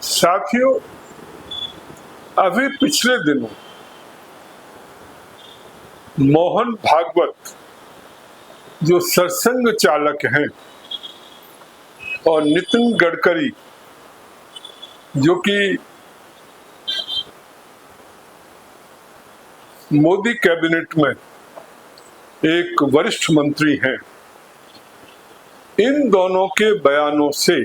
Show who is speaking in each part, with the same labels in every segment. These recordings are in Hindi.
Speaker 1: साथियों, अभी पिछले दिनों मोहन भागवत जो सरसंघ चालक हैं और नितिन गडकरी जो कि मोदी कैबिनेट में एक वरिष्ठ मंत्री हैं, इन दोनों के बयानों से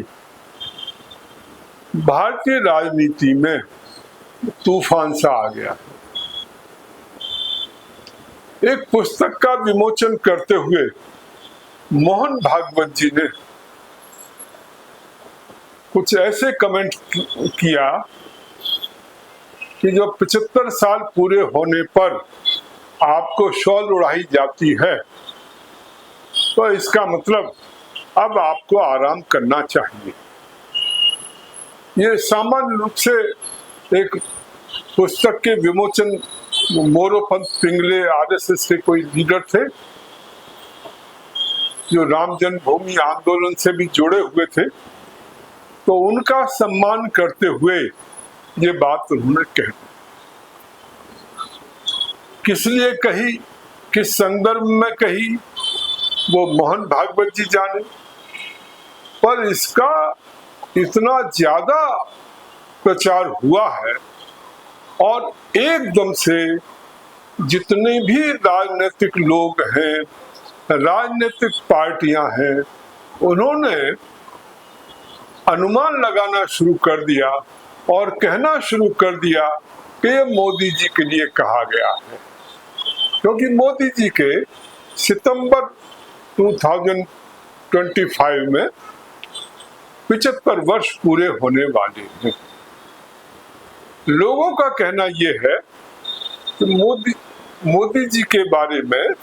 Speaker 1: भारतीय राजनीति में तूफान सा आ गया। एक पुस्तक का विमोचन करते हुए मोहन भागवत जी ने कुछ ऐसे कमेंट किया कि जो 75 साल पूरे होने पर आपको शॉल उड़ाई जाती है तो इसका मतलब अब आपको आराम करना चाहिए। ये सामान्य रूप से एक पुस्तक के विमोचन मोरोपंत पिंगले आरएसएस के कोई लीडर थे जो राम जन्मभूमि आंदोलन से भी जुड़े हुए थे, तो उनका सम्मान करते हुए ये बात उन्होंने कही। किस लिए कही, किस संदर्भ में कही, वो मोहन भागवत जी जाने, पर इसका इतना ज्यादा प्रचार हुआ है और एकदम से जितने भी राजनीतिक लोग हैं, राजनीतिक पार्टियां हैं, उन्होंने अनुमान लगाना शुरू कर दिया और कहना शुरू कर दिया कि ये मोदी जी के लिए कहा गया है, क्योंकि मोदी जी के सितंबर 2025 में 75 वर्ष पूरे होने वाले हैं। लोगों का कहना यह है कि मोदी जी के बारे में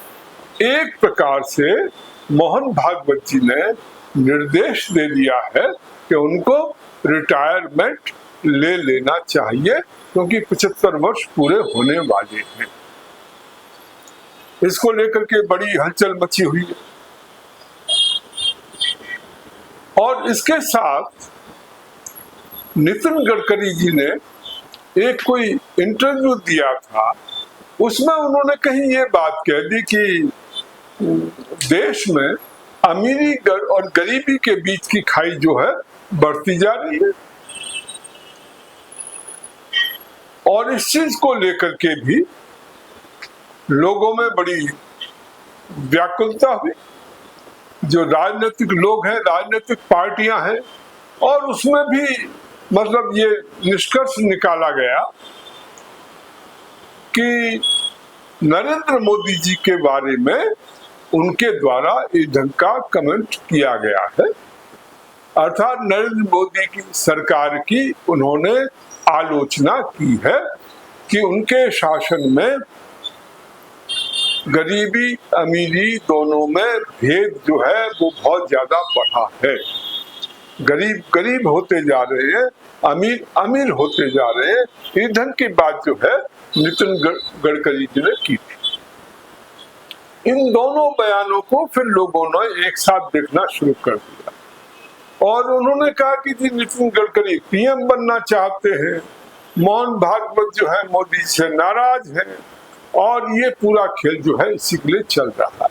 Speaker 1: एक प्रकार से मोहन भागवत जी ने निर्देश दे दिया है कि उनको रिटायरमेंट ले लेना चाहिए, क्योंकि 75 वर्ष पूरे होने वाले हैं। इसको लेकर के बड़ी हलचल मची हुई है और इसके साथ नितिन गडकरी जी ने एक कोई इंटरव्यू दिया था, उसमें उन्होंने कहीं ये बात कह दी कि देश में अमीरी और गरीबी के बीच की खाई जो है बढ़ती जा रही है और इस चीज को लेकर के भी लोगों में बड़ी व्याकुलता हुई। जो राजनीतिक लोग हैं, राजनीतिक पार्टियां हैं, और उसमें भी मतलब ये निष्कर्ष निकाला गया कि नरेंद्र मोदी जी के बारे में उनके द्वारा इस ढंग का कमेंट किया गया है, अर्थात नरेंद्र मोदी की सरकार की उन्होंने आलोचना की है कि उनके शासन में गरीबी अमीरी दोनों में भेद जो है वो बहुत ज्यादा बढ़ा है। गरीब गरीब होते जा रहे हैं, अमीर अमीर होते जा रहे हैं। इस ढंग की बात जो है नितिन गडकरी जी ने की थी। इन दोनों बयानों को फिर लोगों ने एक साथ देखना शुरू कर दिया और उन्होंने कहा कि जी नितिन गडकरी पीएम बनना चाहते हैं, मोहन भागवत जो है मोदी से नाराज है और ये पूरा खेल जो है इसी के लिए चल रहा है।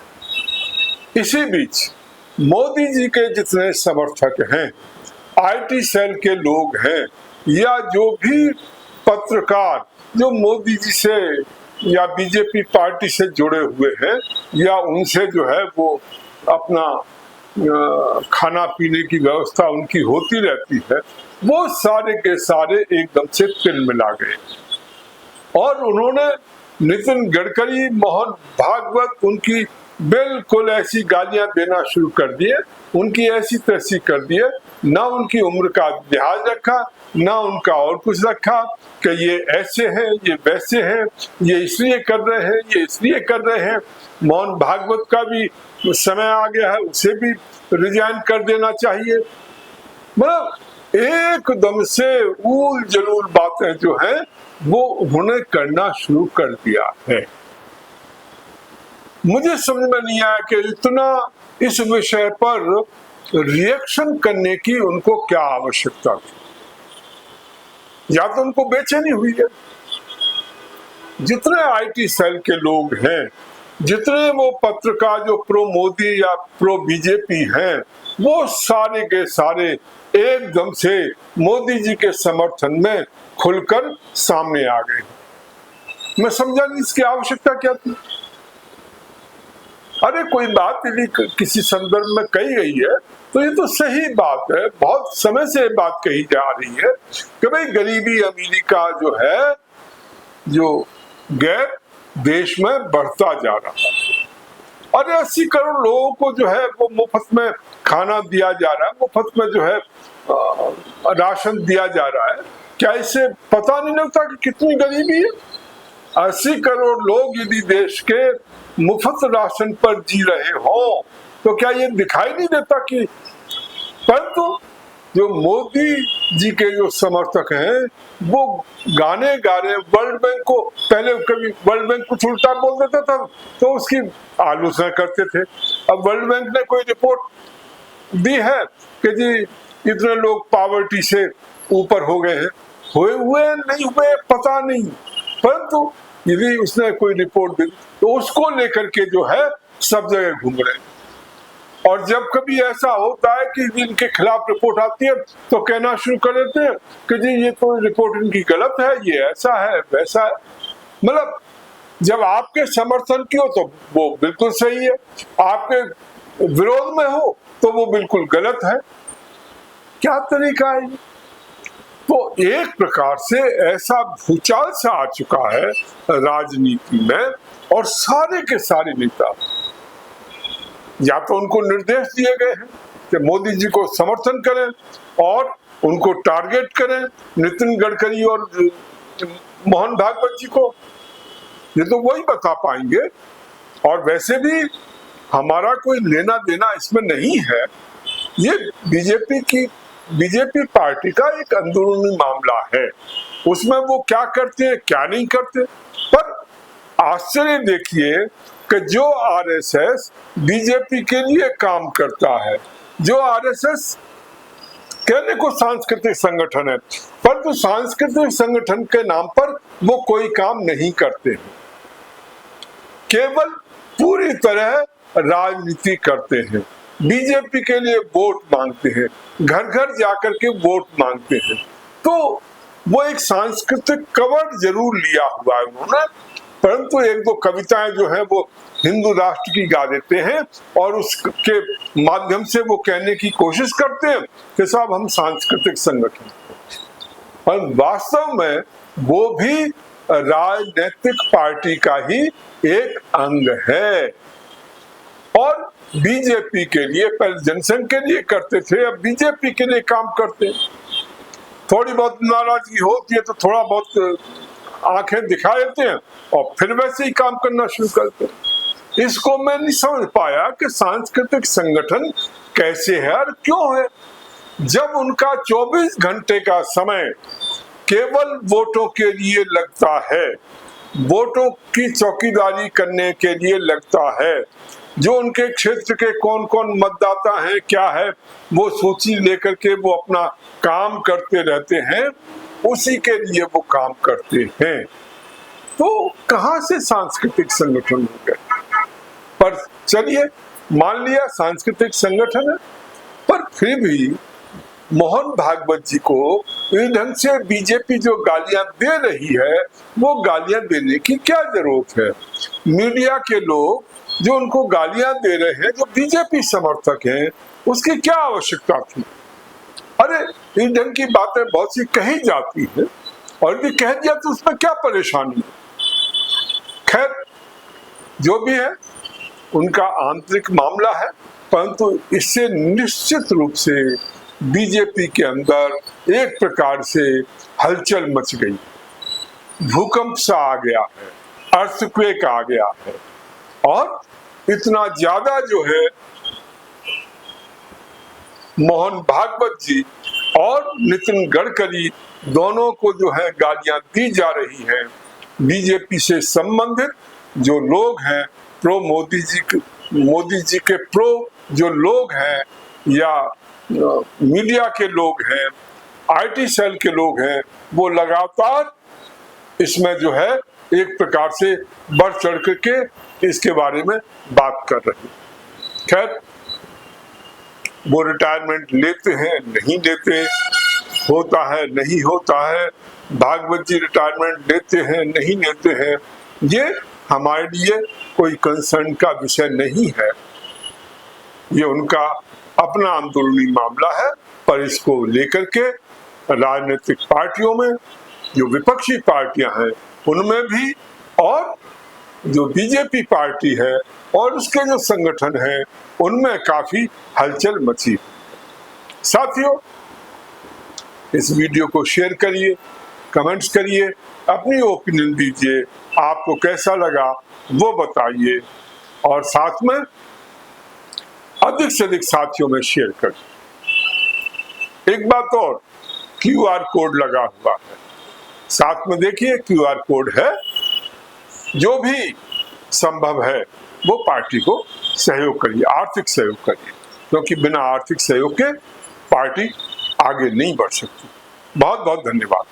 Speaker 1: इसी बीच मोदी जी के जितने समर्थक हैं, आईटी सेल के लोग हैं, या जो भी पत्रकार जो मोदी जी से या बीजेपी पार्टी से जुड़े हुए हैं या उनसे जो है वो अपना खाना पीने की व्यवस्था उनकी होती रहती है, वो सारे के सारे एकदम से तिल मिला गए और उन्होंने नितिन गडकरी, मोहन भागवत, उनकी बिल्कुल ऐसी गालियां देना शुरू कर दिए, उनकी ऐसी तैसी कर दिए, ना उनकी उम्र का लिहाज रखा, ना उनका और कुछ रखा कि ये ऐसे हैं, ये वैसे हैं, ये इसलिए कर रहे हैं, ये इसलिए कर रहे हैं। मोहन भागवत का भी समय आ गया है, उसे भी रिजाइन कर देना चाहिए। मतलब एकदम से ऊल जलूल बातें जो है वो उन्होंने करना शुरू कर दिया है। मुझे समझ में नहीं आया कि इतना इस विषय पर रिएक्शन करने की उनको क्या आवश्यकता थी। या तो उनको बेचैनी हुई है। जितने आईटी सेल के लोग हैं, जितने वो पत्रकार जो प्रो मोदी या प्रो बीजेपी हैं, वो सारे के सारे एकदम से मोदी जी के समर्थन में खुलकर सामने आ गए। मैं समझा नहीं इसकी आवश्यकता क्या थी। अरे कोई बात यदि किसी संदर्भ में कही गई है तो ये तो सही बात है, बहुत समय से बात कही जा रही है कि भाई गरीबी अमीरी का जो है, जो गैप देश में बढ़ता जा रहा है। अरे 80 करोड़ लोगों को जो है वो मुफ्त में खाना दिया जा रहा है, मुफ्त में जो है राशन दिया जा रहा है। क्या इससे पता नहीं लगता कि कितनी गरीबी है? 80 करोड़ लोग यदि देश के मुफ्त राशन पर जी रहे हो तो क्या ये दिखाई नहीं देता कि, परंतु जो मोदी जी के जो समर्थक हैं वो गाने गा रहे, वर्ल्ड बैंक को पहले कभी वर्ल्ड बैंक कुछ उल्टा बोल देता था तो उसकी आलोचना करते थे। अब वर्ल्ड बैंक ने कोई रिपोर्ट दी है कि जी इतने लोग पॉवर्टी से ऊपर हो गए हैं, हुए नहीं हुए पता नहीं, परंतु यदि उसने कोई रिपोर्ट दी तो उसको लेकर के जो है सब जगह घूम रहे हैं। और जब कभी ऐसा होता है कि इनके खिलाफ रिपोर्ट आती है तो कहना शुरू कर देते हैं कि जी ये तो रिपोर्ट इनकी गलत है, ये ऐसा है वैसा है। मतलब जब आपके समर्थन की हो तो वो बिल्कुल सही है, आपके विरोध में हो तो वो बिल्कुल गलत है। क्या तरीका है? तो एक प्रकार से ऐसा भूचाल सा आ चुका है राजनीति में, और सारे के सारे नेता या तो उनको निर्देश दिए गए हैं कि मोदी जी को समर्थन करें और उनको टारगेट करें, नितिन गडकरी और मोहन भागवत जी को, ये तो वही बता पाएंगे। और वैसे भी हमारा कोई लेना देना इसमें नहीं है, ये बीजेपी पार्टी का एक अंदरूनी मामला है, उसमें वो क्या करते हैं क्या नहीं करते। पर आश्चर्य देखिए कि जो आरएसएस बीजेपी के लिए काम करता है, जो आरएसएस कहने को सांस्कृतिक संगठन है, परंतु सांस्कृतिक संगठन के नाम पर वो कोई काम नहीं करते हैं, केवल पूरी तरह राजनीति करते हैं, बीजेपी के लिए वोट मांगते हैं, घर घर जाकर के वोट मांगते हैं। तो वो एक सांस्कृतिक कवर जरूर लिया हुआ है उन्होंने, परंतु एक दो कविताएं जो है वो हिंदू राष्ट्र की गा देते हैं और उसके माध्यम से वो कहने की कोशिश करते हैं कि साहब हम सांस्कृतिक संगठन, पर वास्तव में वो भी राजनीतिक पार्टी का ही एक अंग है। और बीजेपी के लिए, पहले जनसंघ के लिए करते थे, अब बीजेपी के लिए काम करते हैं। थोड़ी बहुत नाराजगी होती है तो थोड़ा बहुत आंखें दिखा देते हैं और फिर वैसे ही काम करना शुरू करते हैं। इसको मैं नहीं समझ पाया कि सांस्कृतिक संगठन कैसे है और क्यों है, जब उनका 24 घंटे का समय केवल वोटों के लिए लगता है, वोटों की चौकीदारी करने के लिए लगता है, जो उनके क्षेत्र के कौन कौन मतदाता हैं क्या है वो सूची लेकर के वो अपना काम करते रहते हैं, उसी के लिए वो काम करते हैं। तो कहां से सांस्कृतिक संगठन हो गए? पर चलिए मान लिया सांस्कृतिक संगठन है, पर फिर भी मोहन भागवत जी को इस ढंग से बीजेपी जो गालियां दे रही है वो गालियां देने की क्या जरूरत है? मीडिया के लोग जो उनको गालियां दे रहे हैं, जो बीजेपी समर्थक हैं, उसकी क्या आवश्यकता थी? अरे इस ढंग की बातें बहुत सी कही जाती है और यदि कह दिया तो उसमें क्या परेशानी है? खैर जो भी है उनका आंतरिक मामला है, परंतु इससे निश्चित रूप से बीजेपी के अंदर एक प्रकार से हलचल मच गई, भूकंप सा आ गया है, अर्थक्वेक आ गया है। और इतना ज्यादा जो है मोहन भागवत जी और नितिन गडकरी दोनों को जो है गालियां दी जा रही हैं। बीजेपी से संबंधित जो लोग हैं, प्रो मोदी जी के प्रो जो लोग हैं या मीडिया के लोग हैं, आईटी सेल के लोग हैं वो लगातार इसमें जो है एक प्रकार से बढ़ चढ़ करके इसके बारे में बात कर रहे हैं। खैर, वो रिटायरमेंट लेते हैं नहीं लेते, होता है नहीं होता है, भागवत जी रिटायरमेंट लेते हैं नहीं लेते हैं, ये हमारे लिए कोई कंसर्न का विषय नहीं है। ये उनका अपना आंदोलनी मामला है, पर इसको लेकर के राजनीतिक पार्टियों में, जो विपक्षी पार्टियां हैं उनमें भी, और जो बीजेपी पार्टी है और उसके जो संगठन है उनमें काफी हलचल मची। साथियों, इस वीडियो को शेयर करिए, कमेंट्स करिए, अपनी ओपिनियन दीजिए, आपको कैसा लगा वो बताइए, और साथ में अधिक से अधिक साथियों में शेयर करिए। एक बात और, QR कोड लगा हुआ है, साथ में देखिए QR कोड है। जो भी संभव है वो पार्टी को सहयोग करिए, आर्थिक सहयोग करिए, क्योंकि बिना आर्थिक सहयोग के पार्टी आगे नहीं बढ़ सकती। बहुत बहुत धन्यवाद।